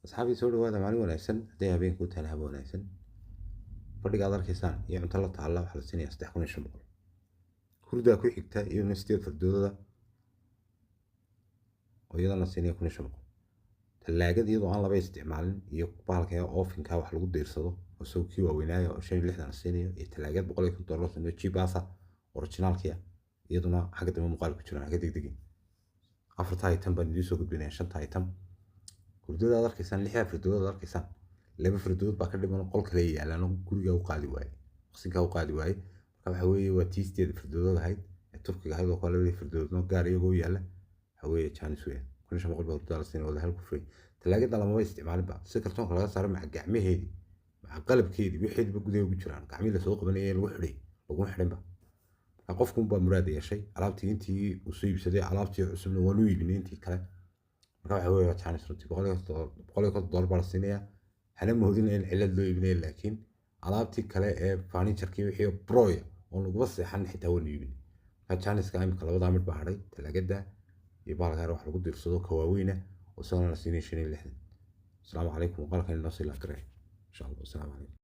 أصحابي soo dhawaada maalin wanaagsan hadday habeenku tahay hab wanaagsan fadhiga aad arkaysaan iyo cunto la taalla waxaa la siinayaa 3500 hurdaa ku xigta iyo nasteed fardoodada oo iyadana la siinaya 1500 talaagad iyadoo aan laba isticmaalin iyo bahalka ofinka wax lagu diirsado oo sawkii waaweynaayo oo 65 la siinayo iyo talaagad $150 oo jibasa originalkiya iyaduna xagga dambe muuqaal ku jiraan xagga degdegin afarta item baan idin soo gudbinaya shanta item hurdada aad arkaysaan lix fardood aad arkaysaan laba fardood baa ka dhiman qol kale yaalaan guriga u qaadi waaye waqsinka u qaadi waaye marka waxa weeye waa tiisteeda fardood ahayd ee turkiga ahayd oo kale labada fardood noo gaar iyagoo yaala waxa weeye jaanis weeye kun shan boqol baa hurdada la siinay wada hal ku furay talaagada lama isticmaalin ba si kartoonka laga saaray maca gacmaheedii maca qalabkeedii wixii ba gudaha ugu jiraan gacmihii la soo qabanayay lagu xidhay lagu xidhin ba qofku baa muraad yeeshay alaabtii intii uu soo iibsaday alaabtii cusubna waa loo iibinay intii kale marka waxa weeye jaanis runtii $150 baa la siinayaa hana moodina in cilad loo iibinayo laakiin alaabtii kale ee furniture-kii wixii broya oo laguba seexan xitaa waa iibin marka jaaniska imika labada mid baa hadhay talaagada iyo baalka wax lagu diirsado ka waaweyna oo soo la siinay 65 asalaamu calaykum qalkan inoo sii laftiray insha Allah asalaamu calaykum